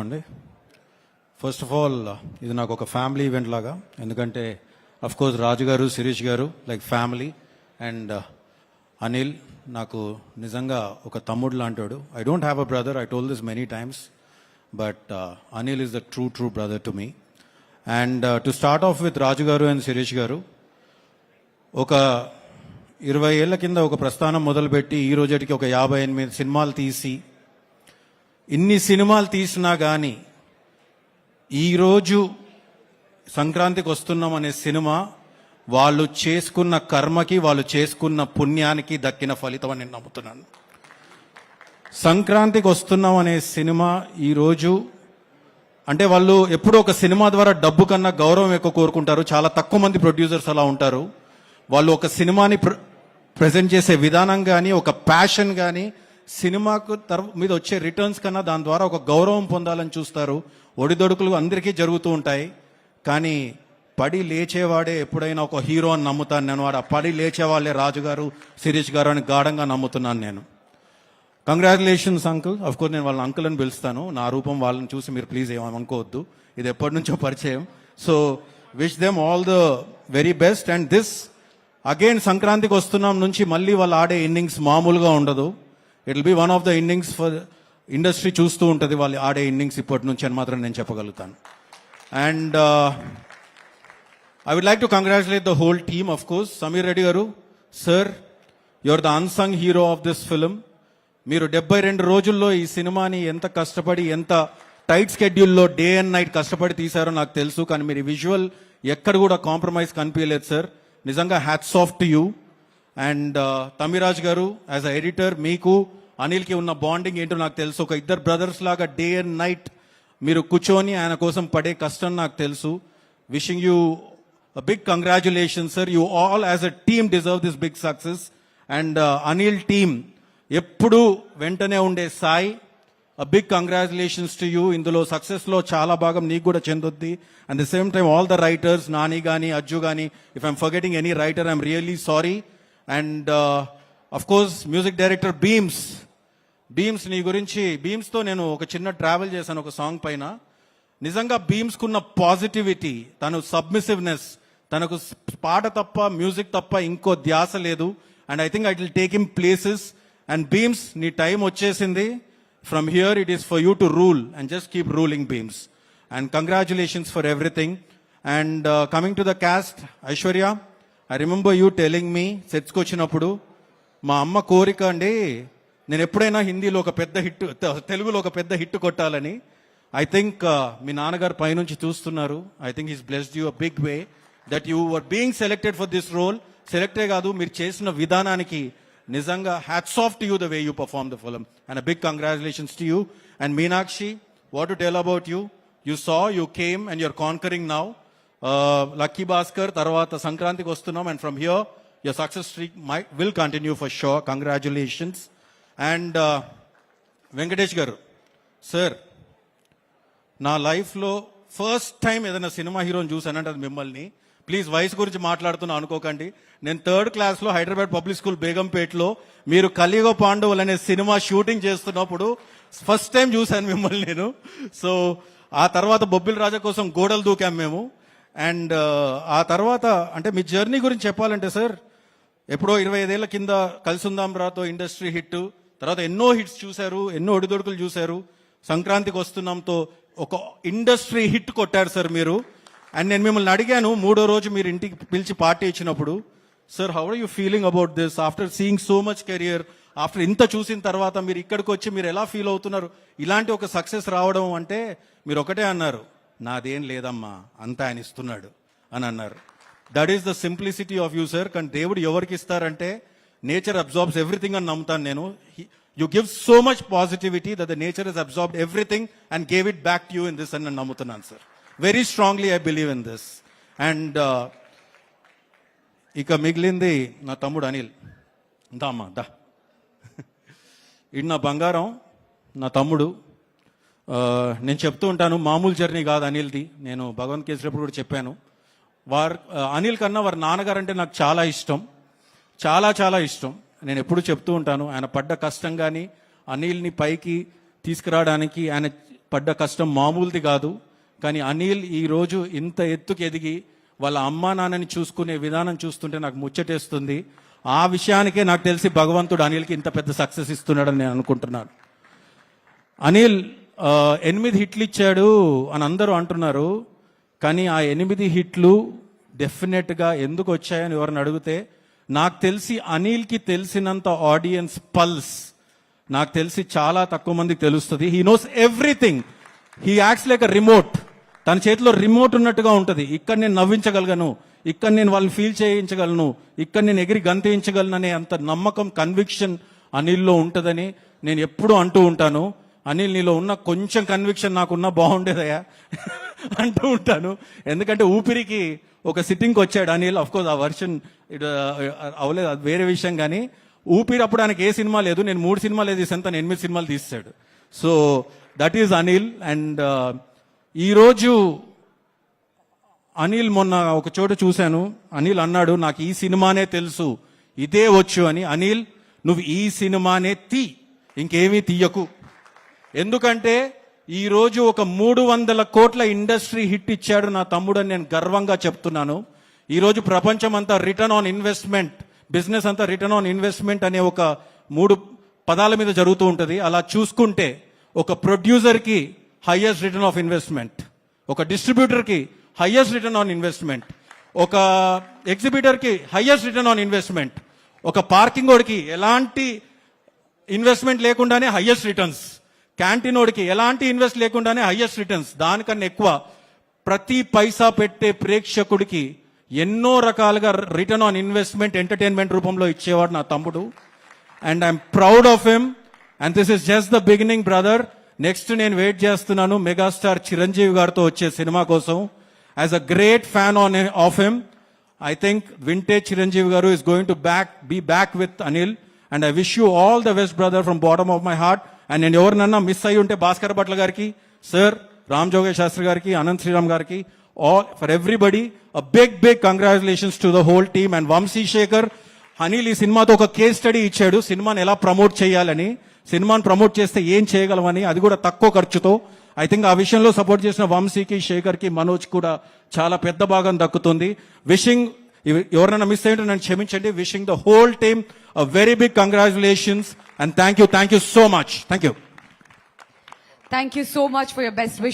అండి first of all ఇది నాకు ఒక ఫ్యామిలీ ఈవెంట్ లాగా, ఎందుకంటే అఫ్ కోర్స్ రాజు గారు, శిరీష్ గారు లైక్ ఫ్యామిలీ, అండ్ అనిల్ నాకు నిజంగా ఒక తమ్ముడు లాంటాడు. I don't have a brother, I told this many times, but Anil is the true brother to me. And to start off with Raju గారు అండ్ శిరీష్ గారు, ఒక 20 ఏళ్ల కింద ఒక ప్రస్థానం మొదలుపెట్టి ఈ రోజుకి ఒక 58 సినిమాలు తీసి, ఇన్ని సినిమాలు తీసినా కానీ ఈరోజు సంక్రాంతికి వస్తున్నాం అనే సినిమా వాళ్ళు చేసుకున్న కర్మకి, వాళ్ళు చేసుకున్న పుణ్యానికి దక్కిన ఫలితం అని నేను నమ్ముతున్నాను. సంక్రాంతికి వస్తున్నాం అనే సినిమా ఈరోజు అంటే వాళ్ళు ఎప్పుడూ ఒక సినిమా ద్వారా డబ్బు కన్నా గౌరవం ఎక్కువ కోరుకుంటారు. చాలా తక్కువ మంది ప్రొడ్యూసర్స్ అలా ఉంటారు. వాళ్ళు ఒక సినిమాని ప్రజెంట్ చేసే విధానం కానీ, ఒక ప్యాషన్ కానీ, సినిమాకు మీద వచ్చే రిటర్న్స్ కన్నా దాని ద్వారా ఒక గౌరవం పొందాలని చూస్తారు. ఒడిదొడుకులు అందరికీ జరుగుతూ ఉంటాయి, కానీ పడి లేచేవాడే ఎప్పుడైనా ఒక హీరో అని నమ్ముతాను నేను. వాడు ఆ పడి లేచేవాళ్ళే రాజు గారు, శిరీష్ గారు అని గాఢంగా నమ్ముతున్నాను నేను. Congratulations uncle. అఫ్ కోర్స్ నేను వాళ్ళని అంకుల్ అని పిలుస్తాను, నా రూపం వాళ్ళని చూసి మీరు ప్లీజ్ ఏమనుకోవద్దు, ఇది ఎప్పటి నుంచో పరిచయం. So wish them all the very best. And this again సంక్రాంతికి వస్తున్నాం నుంచి మళ్ళీ వాళ్ళు ఆడే ఇన్నింగ్స్ మామూలుగా ఉండదు. It will be one of the innings for industry చూస్తూ ఉంటుంది వాళ్ళు ఆడే ఇన్నింగ్స్ ఇప్పటి నుంచి అని మాత్రం నేను చెప్పగలుగుతాను. And I would like to congratulate the whole team. Of course Sameer Reddy గారు, sir, you are the unsung hero of this film. మీరు 72 రోజుల్లో ఈ సినిమాని ఎంత కష్టపడి, ఎంత టైట్ స్కెడ్యూల్లో డే అండ్ నైట్ కష్టపడి తీశారో నాకు తెలుసు, కానీ మీరు విజువల్ ఎక్కడ కూడా కాంప్రమైజ్ కనిపించలేదు సార్. నిజంగా hats off to you. And Tamiraj గారు, యాజ్ అ ఎడిటర్, మీకు అనిల్కి ఉన్న బాండింగ్ ఏంటో నాకు తెలుసు. ఒక ఇద్దరు బ్రదర్స్ లాగా డే అండ్ నైట్ మీరు కూర్చొని ఆయన కోసం పడే కష్టం నాకు తెలుసు. Wishing you big congratulation sir. You all as a team deserve this big success. And Anil team ఎప్పుడు వెంటనే ఉండే Sai, a big congratulations to you. ఇందులో సక్సెస్లో చాలా భాగం నీకు కూడా చెందుద్ది. And the same time all the writers, Nani కానీ, అజ్జు కానీ, if I'm forgetting any writer I'm really sorry. And of course music director Bheems నీ గురించి, బీమ్స్తో నేను ఒక చిన్న ట్రావెల్ చేశాను ఒక సాంగ్ పైన. నిజంగా బీమ్స్కున్న పాజిటివిటీ, తను సబ్మిసివ్నెస్, తనకు పాట తప్ప, మ్యూజిక్ తప్ప ఇంకో ధ్యాస లేదు. And I think I will take him places. And Bheems, నీ టైం వచ్చేసింది. From here, it is for you to rule and just keep ruling, Beams. And congratulations for everything. And coming to the cast, Aishwarya, I remember you telling me, sets ko vachinappudu, మా అమ్మ కోరిక అండి, నేను ఎప్పుడైనా హిందీలో ఒక పెద్ద hit, తెలుగులో ఒక పెద్ద హిట్ కొట్టాలని. ఐ థింక్ మీ నాన్నగారు పైనుంచి చూస్తున్నారు. I think he's blessed you a big way that you were being selected for this role. సెలెక్టే కాదు, మీరు చేసిన విధానానికి నిజంగా hats off to you the way you perform the film. And a big congratulations to you. And Meenakshi, what to tell about you? You saw, you came and you're conquering now. Lucky Bhaskar తర్వాత సంక్రాంతికి వస్తున్నాం, and from here your success streak will continue for sure. Congratulations. And Venkatesh గారు, sir, నా లైఫ్లో first time ఏదైనా cinema హీరోని చూసానంటే అది మిమ్మల్ని. ప్లీజ్ వయసు గురించి మాట్లాడుతున్నా అనుకోకండి. నేను 3rd క్లాస్లో హైదరాబాద్ పబ్లిక్ స్కూల్ బేగంపేటలో మీరు కలియుగ పాండవులు అనే సినిమా షూటింగ్ చేస్తున్నప్పుడు ఫస్ట్ టైం చూశాను మిమ్మల్ని నేను. సో ఆ తర్వాత బొబ్బిల్ రాజా కోసం గోడలు దూకాం మేము. అండ్ ఆ తర్వాత అంటే మీ జర్నీ గురించి చెప్పాలంటే సార్, ఎప్పుడో 25 ఏళ్ల కింద కలిసి ఉందాం రాతో ఇండస్ట్రీ హిట్, తర్వాత ఎన్నో హిట్స్ చూశారు, ఎన్నో ఒడిదొడుకులు చూశారు. సంక్రాంతికి వస్తున్నాంతో ఒక ఇండస్ట్రీ హిట్ కొట్టారు సార్ మీరు. అండ్ నేను మిమ్మల్ని అడిగాను 3వ రోజు మీరు ఇంటికి పిలిచి పార్టీ ఇచ్చినప్పుడు, sir how are you feeling about this after seeing so much career, after ఇంత చూసిన తర్వాత మీరు ఇక్కడికి వచ్చి మీరు ఎలా ఫీల్ అవుతున్నారు, ఇలాంటి ఒక సక్సెస్ రావడం అంటే? మీరు ఒకటే అన్నారు, నాదేం లేదమ్మా, అంతా ఆయన ఇస్తున్నాడు అని అన్నారు. That is the simplicity of you sir. కానీ దేవుడు ఎవరికి ఇస్తారంటే నేచర్ అబ్జార్బ్స్ ఎవ్రీథింగ్ అని నమ్ముతాను నేను. You give so much positivity that the nature he's absorbed everything and gave it back to you in this అని నేను నమ్ముతున్నాను sir. Very strongly I believe in this. And ఇక మిగిలింది నా తమ్ముడు అనిల్. దా అమ్మా దా, ఇది నా బంగారం, నా తమ్ముడు. నేను చెప్తూ ఉంటాను, మామూలు జర్నీ కాదు అనిల్ది. నేను భగవంత్ కేసరిప్పుడు కూడా చెప్పాను. అనిల్ కన్నా వారి నాన్నగారు అంటే నాకు చాలా ఇష్టం, చాలా ఇష్టం. నేను ఎప్పుడు చెప్తూ ఉంటాను, ఆయన పడ్డ కష్టం కానీ, అనిల్ని పైకి తీసుకురావడానికి ఆయన పడ్డ కష్టం మామూలుది కాదు. కానీ అనిల్ ఈరోజు ఇంత ఎత్తుకు ఎదిగి వాళ్ళ అమ్మా నాన్నని చూసుకునే విధానం చూస్తుంటే నాకు ముచ్చటేస్తుంది. ఆ విషయానికే నాకు తెలిసి భగవంతుడు అనిల్కి ఇంత పెద్ద సక్సెస్ ఇస్తున్నాడని నేను అనుకుంటున్నాను. అనిల్ 8 హిట్లు ఇచ్చాడు అని అందరూ అంటున్నారు. కానీ ఆ 8 హిట్లు డెఫినెట్గా ఎందుకు వచ్చాయని ఎవరిని అడిగితే నాకు తెలిసి అనిల్కి తెలిసినంత ఆడియన్స్ పల్స్ నాకు తెలిసి చాలా తక్కువ మందికి తెలుస్తుంది. He knows everything. He acts like a remote. తన చేతిలో రిమోట్ ఉన్నట్టుగా ఉంటుంది. ఇక్కడ నేను నవ్వించగలను, ఇక్కడ నేను వాళ్ళని ఫీల్ చేయించగలను, ఇక్కడ నేను ఎగిరి గంతేయించగలను అనే అంత నమ్మకం, కన్విక్షన్ అనిల్లో ఉంటుందని నేను ఎప్పుడూ అంటూ ఉంటాను. అనిల్, నీలో ఉన్న కొంచెం కన్విక్షన్ నాకున్నా బాగుండేదయ్యా అంటూ ఉంటాను. ఎందుకంటే ఊపిరికి ఒక సిట్టింగ్కి వచ్చాడు అనిల్. అఫ్కోర్స్ ఆ వర్షన్ అవలేదు, అది వేరే విషయం. కానీ ఊపిరి అప్పుడు ఆయనకి ఏ సినిమా లేదు. నేను 3 సినిమాలు తీసాను, తను 8 సినిమాలు తీసాడు. So that is Anil. And ఈరోజు అనిల్ మొన్న ఒక చోట చూశాను. అనిల్ అన్నాడు, నాకు ఈ సినిమానే తెలుసు, ఇదే వచ్చు అని. అనిల్, నువ్వు ఈ సినిమానే ఇంకేమీ తీయకు. ఎందుకంటే ఈరోజు ఒక 300 కోట్ల ఇండస్ట్రీ హిట్ ఇచ్చాడు నా తమ్ముడు అని నేను గర్వంగా చెప్తున్నాను. ఈరోజు ప్రపంచం అంతా రిటర్న్ ఆన్ ఇన్వెస్ట్మెంట్, బిజినెస్ అంతా రిటర్న్ ఆన్ ఇన్వెస్ట్మెంట్ అనే ఒక 3 పదాల మీద జరుగుతూ ఉంటుంది. అలా చూసుకుంటే ఒక ప్రొడ్యూసర్కి హైయెస్ట్ రిటర్న్ ఆఫ్ ఇన్వెస్ట్మెంట్, ఒక డిస్ట్రిబ్యూటర్కి హైయెస్ట్ రిటర్న్ ఆన్ ఇన్వెస్ట్మెంట్, ఒక ఎగ్జిబిటర్కి హైయెస్ట్ రిటర్న్ ఆన్ ఇన్వెస్ట్మెంట్, ఒక పార్కింగ్ ఓడికి ఎలాంటి ఇన్వెస్ట్మెంట్ లేకుండానే హైయెస్ట్ రిటర్న్స్, క్యాంటీన్ ఓడికి ఎలాంటి ఇన్వెస్ట్ లేకుండానే హైయెస్ట్ రిటర్న్స్. దానికన్నా ఎక్కువ ప్రతి పైసా పెట్టే ప్రేక్షకుడికి ఎన్నో రకాలుగా రిటర్న్ ఆన్ ఇన్వెస్ట్మెంట్ ఎంటర్టైన్మెంట్ రూపంలో ఇచ్చేవాడు నా తమ్ముడు. And I'm proud of him. And this is just the beginning brother. Next నేను వెయిట్ చేస్తున్నాను మెగాస్టార్ చిరంజీవి గారితో వచ్చే సినిమా కోసం. As a great fan of him, I think vintage Chiranjeevi గారు is going to be back with Anil. And I wish you all the best brother from bottom of my heart. And నేను ఎవరినన్నా miss అయ్యి ఉంటే భాస్కర్ భట్ల గారికి, sir, Ram జోగేష్ Sastry గారికి, అనంత్ శ్రీరామ్ గారికి, all for everybody a big congratulations to the whole team. And Vamsi Shekhar, Anil ఈ సినిమాతో ఒక కేస్ స్టడీ ఇచ్చాడు సినిమాని ఎలా ప్రమోట్ చేయాలని, సినిమాని ప్రమోట్ చేస్తే ఏం చేయగలమని, అది కూడా తక్కువ ఖర్చుతో. ఐ థింక్ ఆ విషయంలో సపోర్ట్ చేసిన వంశీకి, శేఖర్కి, మనోజ్ కూడా చాలా పెద్ద భాగం దక్కుతుంది. విషింగ్, ఎవరైనా మిస్ అయ్యింటే నన్ను క్షమించండి. Wishing the whole team a very big congratulations and thank you so much. Thank you so much for your best wishes.